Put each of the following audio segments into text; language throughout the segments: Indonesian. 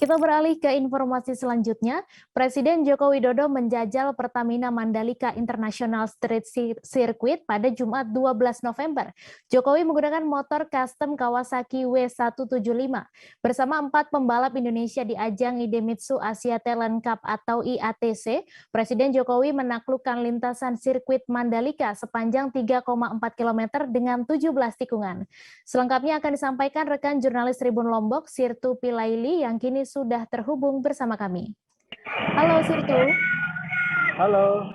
Kita beralih ke informasi selanjutnya. Presiden Joko Widodo menjajal Pertamina Mandalika International Street Circuit pada Jumat 12 November. Jokowi menggunakan motor custom Kawasaki W175 bersama 4 pembalap Indonesia di ajang Idemitsu Asia Talent Cup atau IATC. Presiden Jokowi menaklukkan lintasan sirkuit Mandalika sepanjang 3,4 km dengan 17 tikungan. Selengkapnya akan disampaikan rekan jurnalis Tribun Lombok, Sirtu Pilaili, yang kini sudah terhubung bersama kami. Halo Sirtu. Halo.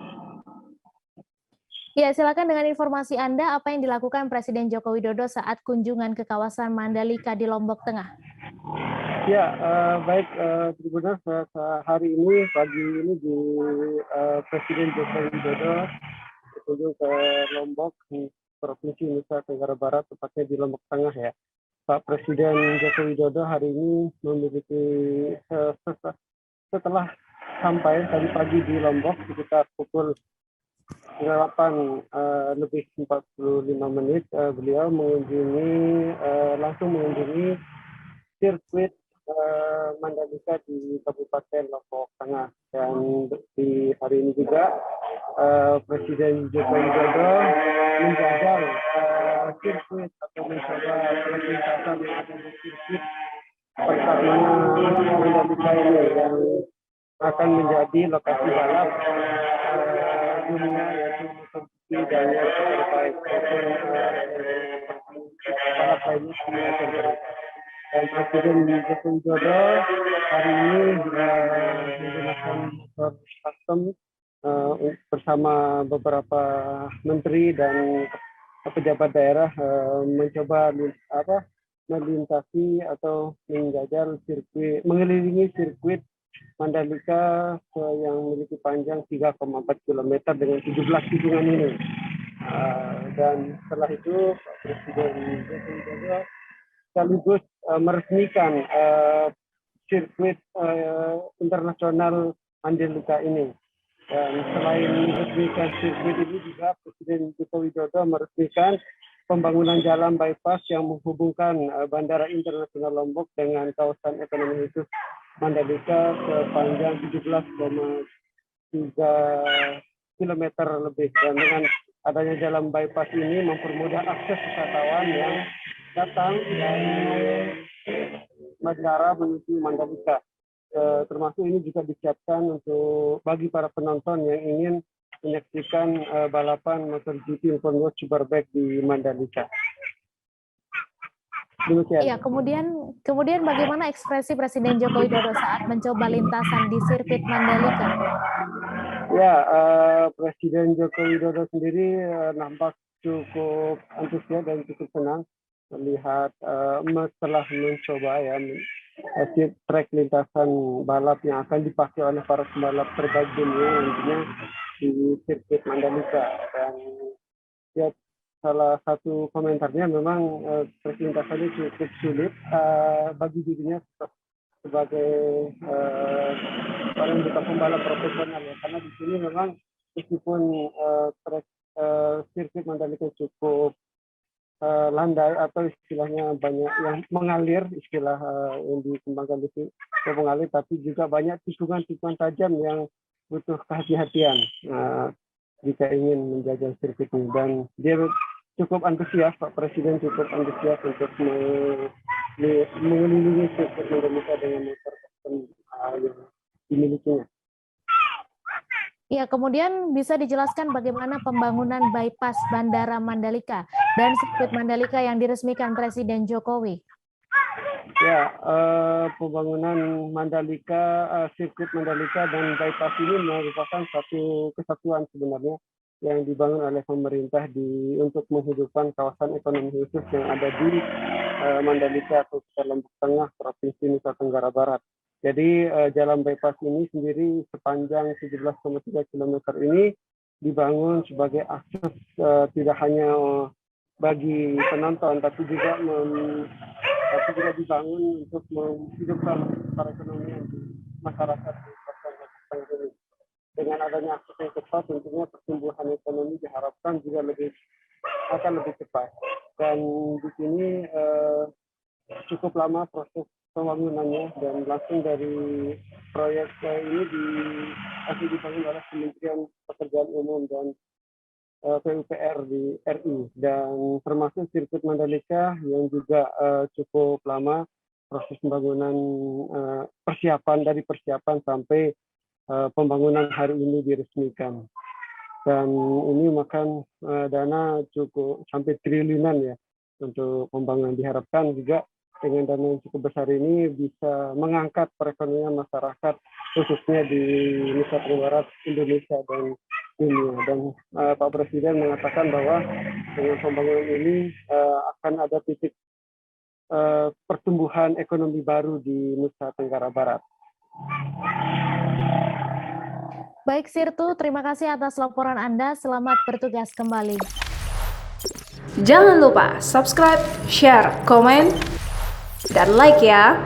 Ya, silakan dengan informasi Anda, apa yang dilakukan Presiden Joko Widodo saat kunjungan ke kawasan Mandalika di Lombok Tengah? Ya, baik Tribuners, hari ini, pagi ini di Presiden Joko Widodo berkunjung ke Lombok, di Provinsi Nusa Tenggara Barat, tepatnya di Lombok Tengah ya. Pak Presiden Joko Widodo hari ini memiliki setelah sampai tadi pagi di Lombok sekitar pukul 8 lebih 45 menit, beliau langsung mengunjungi sirkuit Mandalika di Kabupaten Lombok Tengah. Dan di hari ini juga Presiden Joko Widodo menjajal sirkuit atau mencoba perlintasan yang ada di sirkuit Pertamina Mandalika ini yang akan menjadi lokasi balap dunia, yaitu MotoGP dan Superbike balap lainnya semua terbaik. Dan Presiden Joko Widodo hari ini menggunakan motor custom bersama beberapa menteri dan pejabat daerah mencoba melintasi atau menjajal mengelilingi sirkuit Mandalika yang memiliki panjang 3,4 km dengan 17 tikungan ini. Dan setelah itu Presiden Joko Widodo sekaligus meresmikan sirkuit internasional Mandalika ini. Dan selain meresmikan sirkuit ini juga Presiden Joko Widodo meresmikan pembangunan jalan bypass yang menghubungkan Bandara Internasional Lombok dengan kawasan ekonomi khusus Mandalika sepanjang 17,3 km lebih. Dan dengan adanya jalan bypass ini mempermudah akses wisatawan yang datang dari Madura menuju Mandalika. Termasuk ini juga disiapkan untuk bagi para penonton yang ingin menyaksikan balapan MotoGP Open Road Superbike di Mandalika. Demikian. Iya, kemudian bagaimana ekspresi Presiden Joko Widodo saat mencoba lintasan di sirkuit Mandalika? Ya, Presiden Joko Widodo sendiri nampak cukup antusias dan cukup senang melihat setelah mencoba trek lintasan balap yang akan dipakai oleh para pembalap terbaik dunia nantinya di sirkuit Mandalika. Dan ya, salah satu komentarnya memang trek lintasannya cukup sulit bagi dirinya sebagai orang bukan pembalap profesional ya, karena di sini memang meskipun trek sirkuit Mandalika cukup landai atau istilahnya banyak yang mengalir, istilah yang dikembangkan di sini mengalir, tapi juga banyak tikungan-tikungan tajam yang butuh kehati-hatian jika ingin menjajal sirkuit ini. Dan dia cukup antusias, Pak Presiden cukup antusias untuk mengelilingi sirkuit Mandalika dengan motor yang dimilikinya. Ya, kemudian bisa dijelaskan bagaimana pembangunan bypass Bandara Mandalika dan sirkuit Mandalika yang diresmikan Presiden Jokowi? Ya, pembangunan Mandalika, sirkuit Mandalika dan bypass ini merupakan satu kesatuan sebenarnya yang dibangun oleh pemerintah untuk menghidupkan kawasan ekonomi khusus yang ada di Mandalika atau Lombok Tengah, Provinsi Nusa Tenggara Barat. Jadi jalan bypass ini sendiri sepanjang 17,3 km ini dibangun sebagai akses tidak hanya bagi penonton, tapi juga dibangun untuk menghidupkan perekonomian masyarakat di kawasan Lombok Tengah ini. Dengan adanya akses yang cepat, tentunya pertumbuhan ekonomi diharapkan juga akan lebih cepat. Dan di sini cukup lama proses pembangunannya, dan langsung dari proyek ini masih dibangun oleh Kementerian Pekerjaan Umum dan PUPR di RI, dan termasuk sirkuit Mandalika yang juga cukup lama proses pembangunan, persiapan sampai pembangunan hari ini diresmikan. Dan ini memakan dana cukup sampai triliunan ya untuk pembangunan. Diharapkan juga dengan dana yang cukup besar ini bisa mengangkat perekonomian masyarakat khususnya di Nusa Tenggara Barat, Indonesia dan dunia. Dan Pak Presiden mengatakan bahwa dengan pembangunan ini akan ada titik pertumbuhan ekonomi baru di Nusa Tenggara Barat. Baik Sirtu, terima kasih atas laporan Anda. Selamat bertugas kembali. Jangan lupa subscribe, share, komen, dan like ya.